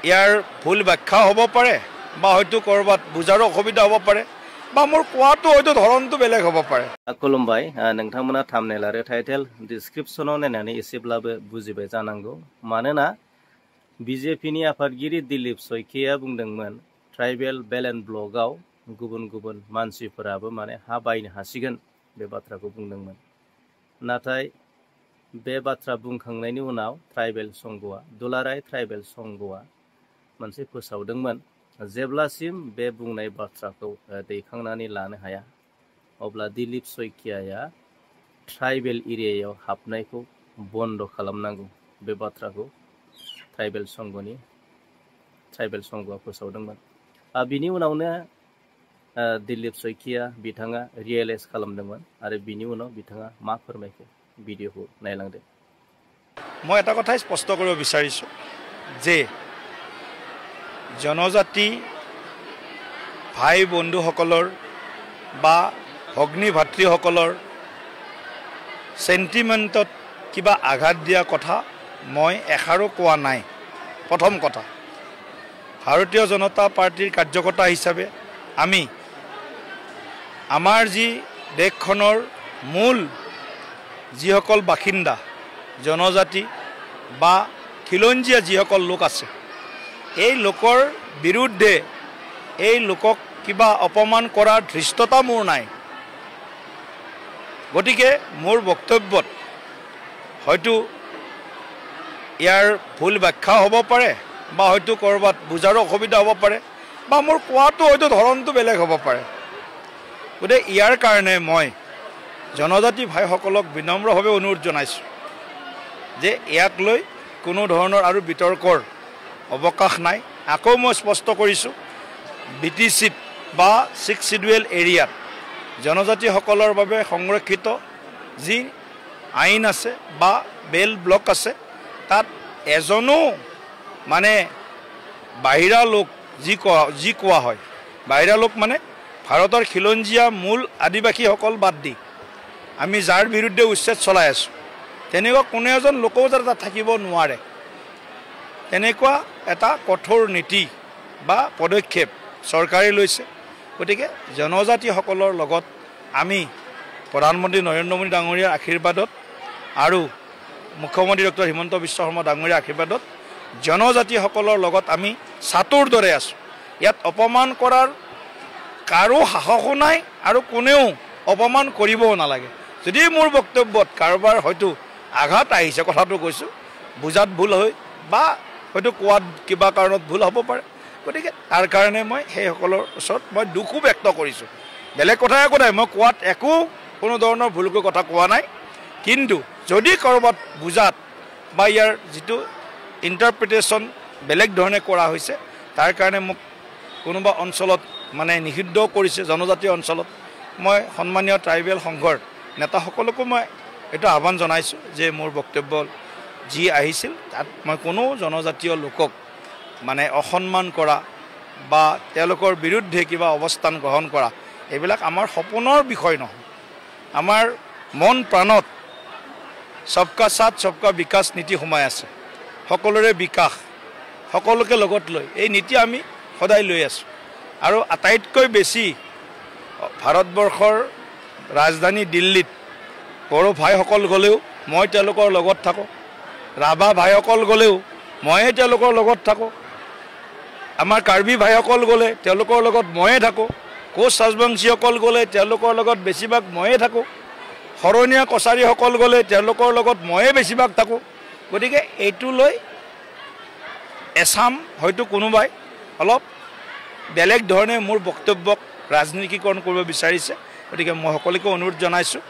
ইয়াৰ ভুল ব্যাখ্যা হ'ব পাৰে বা হয়তো কৰবাত বুজাৰ অসুবিধা হ'ব পাৰে বা মোৰ কোৱাটো হয়তো ধৰণটো বেলেগ হ'ব পাৰে। खुलुमबाय नोंथांमोना थाम्बनेल आरो टाइटेल डिस्क्रिप्शनाव नायनानै एसेब्लाबो बुजिबाय जानांगौ मानोना बिजेपिनि आफादगिरि दिलीप शइकिया बुंदोंमोन ट्राइबेल बेलेन्स ब्लकआव गुबुन गुबुन मानसिफोराबो माने हा बायनो हासिगोन बे बाथ्राखौ बुंदोंमोन नाथाय बे बाथ्रा बुंखांनायनि उनाव ट्राइबेल संघआ दुलाराय ट्राइबेल संघआ मोनसे फोसावदोंमोन जेब्लासिम बे बुंनाय बाथ्राखौ दैखांनानै लानो हाया अब्ला दिलीप शइकियाया ट्राइबेल एरियायाव हाबनायखौ बन्द खालामनांगौ बे बाथ्राखौ ट्राइबेल संघआ फोसावदोंमोन। बिनि उनावनो दिलीप शइकिया बिथाङा रियेलाइज खालामदोंमोन आरो बिनि उनाव बिथाङा मा फोरमायखो भिडिअखौ नायलांदो। মই এটা কথাই স্পষ্ট কৰিব বিচাৰিছোঁ যে জনজাতি ভাই বন্ধুসকলৰ বা ভগ্নী ভাতৃসকলৰ সেন্টিমেণ্টত কিবা আঘাত দিয়া কথা মই এষাৰো কোৱা নাই। প্ৰথম কথা ভাৰতীয় জনতা পাৰ্টিৰ কাৰ্যকৰ্তা হিচাপে আমি আমাৰ যি দেশখনৰ মূল যিসকল বাসিন্দা জনজাতি বা খিলঞ্জীয়া যিসকল লোক আছে এই লোকৰ বিৰুদ্ধে এই লোকক কিবা অপমান কৰাৰ ধৃষ্টতা মোৰ নাই। গতিকে মোৰ বক্তব্যত হয়তো ইয়াৰ ভুল ব্যাখ্যা হ'ব পাৰে বা হয়তো কৰবাত বুজাৰ অসুবিধা হ'ব পাৰে বা মোৰ কোৱাটো হয়তো ধৰণটো বেলেগ হ'ব পাৰে। গতিকে ইয়াৰ কাৰণে মই জনজাতি ভাইসকলক বিনম্ৰভাৱে অনুৰোধ জনাইছোঁ যে ইয়াক লৈ কোনো ধৰণৰ আৰু বিতৰ্কৰ অৱকাশ নাই। আকৌ মই স্পষ্ট কৰিছোঁ BTCত বা 6 শিডিউল এৰিয়াত জনজাতিসকলৰ বাবে সংৰক্ষিত যি আইন আছে বা বেল ব্লক আছে তাত এজনো মানে বাহিৰা লোক যি কোৱা হয় বাহিৰা লোক মানে ভাৰতৰ খিলঞ্জীয়া মূল আদিবাসীসকল বাদ দি আমি যাৰ বিৰুদ্ধে উচ্ছেদ চলাই আছোঁ তেনেকুৱা কোনো এজন লোকও যাতে তাত থাকিব নোৱাৰে তেনেকুৱা এটা কঠোৰ নীতি বা পদক্ষেপ চৰকাৰে লৈছে। গতিকে জনজাতিসকলৰ লগত আমি প্ৰধানমন্ত্ৰী নৰেন্দ্ৰ মোদী ডাঙৰীয়াৰ আশীৰ্বাদত আৰু মুখ্যমন্ত্ৰী ডক্টৰ হিমন্ত বিশ্ব শৰ্মা ডাঙৰীয়াৰ আশীৰ্বাদত জনজাতিসকলৰ লগত আমি ছাতুৰ দৰে আছোঁ। ইয়াত অপমান কৰাৰ কাৰো সাহসো নাই আৰু কোনেও অপমান কৰিবও নালাগে। যদি মোৰ বক্তব্যত কাৰোবাৰ হয়তো আঘাত আহিছে কথাটো কৈছোঁ বুজাত ভুল হয় বা হয়তো কোৱাত কিবা কাৰণত ভুল হ'ব পাৰে। গতিকে তাৰ কাৰণে মই সেইসকলৰ ওচৰত মই দুখো ব্যক্ত কৰিছোঁ। বেলেগ কথা একো নাই, মই কোৱাত একো কোনো ধৰণৰ ভুলকৈ কথা কোৱা নাই। কিন্তু যদি ক'ৰবাত বুজাত বা ইয়াৰ যিটো ইণ্টাৰপ্ৰিটেশ্যন বেলেগ ধৰণে কৰা হৈছে তাৰ কাৰণে মোক কোনোবা অঞ্চলত মানে নিষিদ্ধ কৰিছে জনজাতি অঞ্চলত মই সন্মানীয় ট্ৰাইবেল সংঘৰ নেতাসকলকো মই এটা আহ্বান জনাইছোঁ যে মোৰ বক্তব্য যি আহিছিল তাত মই কোনো জনজাতীয় লোকক মানে অসন্মান কৰা বা তেওঁলোকৰ বিৰুদ্ধে কিবা অৱস্থান গ্ৰহণ কৰা এইবিলাক আমাৰ সপোনৰ বিষয় নহয়। আমাৰ মন প্ৰাণত সবকা সাথ সবকা বিকাশ নীতি সোমাই আছে। সকলোৰে বিকাশ সকলোকে লগত লৈ এই নীতি আমি সদায় লৈ আছোঁ আৰু আটাইতকৈ বেছি ভাৰতবৰ্ষৰ ৰাজধানী দিল্লীত বড়ো ভাইসকল গ'লেও মই তেওঁলোকৰ লগত থাকোঁ, ৰাভা ভাইসকল গ'লেও ময়ে তেওঁলোকৰ লগত থাকোঁ, আমাৰ কাৰ্বি ভাইসকল গ'লে তেওঁলোকৰ লগত ময়ে থাকোঁ, কোচ ৰাজবংশীসকল গ'লে তেওঁলোকৰ লগত বেছিভাগ ময়ে থাকোঁ, শৰণীয়া কছাৰীসকল গ'লে তেওঁলোকৰ লগত ময়ে বেছিভাগ থাকোঁ। গতিকে এইটো লৈ এছাম হয়তো কোনোবাই অলপ বেলেগ ধৰণে মোৰ বক্তব্যক ৰাজনীতিকৰণ কৰিব বিচাৰিছে। গতিকে মই সকলোকে অনুৰোধ জনাইছোঁ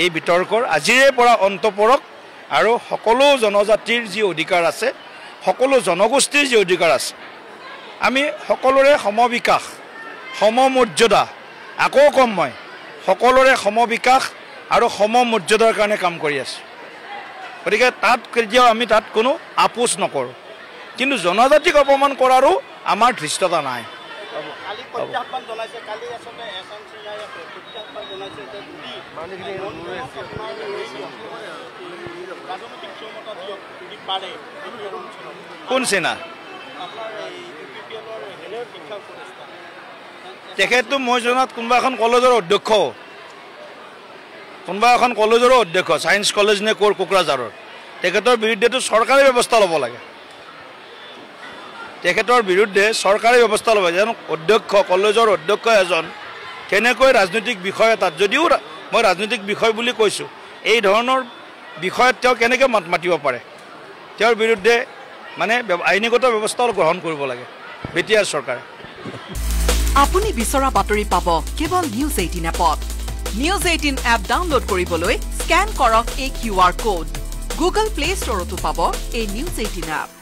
এই বিতৰ্কৰ আজিৰে পৰা অন্ত পৰক আৰু সকলো জনজাতিৰ যি অধিকাৰ আছে সকলো জনগোষ্ঠীৰ যি অধিকাৰ আছে আমি সকলোৰে সমবিকাশ সমমৰ্যাদা আকৌ কম মই সকলোৰে সমবিকাশ আৰু সমমৰ্যাদাৰ কাৰণে কাম কৰি আছোঁ। গতিকে তাত কেতিয়াও আমি তাত কোনো আপোচ নকৰোঁ কিন্তু জনজাতিক অপমান কৰাৰো আমাৰ ধৃষ্টতা নাই। কোন সেনা তেখেতটো মই জনাত কোনোবা এখন কলেজৰ অধ্যক্ষ, কোনোবা এখন কলেজৰো অধ্যক্ষ, ছায়েন্স কলেজ নে ক'ৰ কোকৰাঝাৰৰ। তেখেতৰ বিৰুদ্ধেতো চৰকাৰে ব্যৱস্থা ল'ব লাগে, তেখেতৰ বিৰুদ্ধে চৰকাৰে ব্যৱস্থা ল'ব লাগে। যেন অধ্যক্ষ, কলেজৰ অধ্যক্ষ এজন কেনেকৈ ৰাজনৈতিক বিষয় এটাত, যদিও মই ৰাজনৈতিক বিষয় বুলি কৈছোঁ, এই ধৰণৰ বিষয়ত তেওঁ কেনেকৈ মাত মাতিব পাৰে? তেওঁৰ বিৰুদ্ধে মানে আইনীগত ব্যৱস্থা গ্ৰহণ কৰিব লাগে বিটিআৰ চৰকাৰে। আপুনি বিচৰা বাতৰি পাব কেৱল নিউজ 18 এপত। নিউজ 18 এপ ডাউনলোড কৰিবলৈ স্কেন কৰক এই QR কোড। গুগল প্লে ষ্টৰতো পাব এই নিউজ 18 এপ।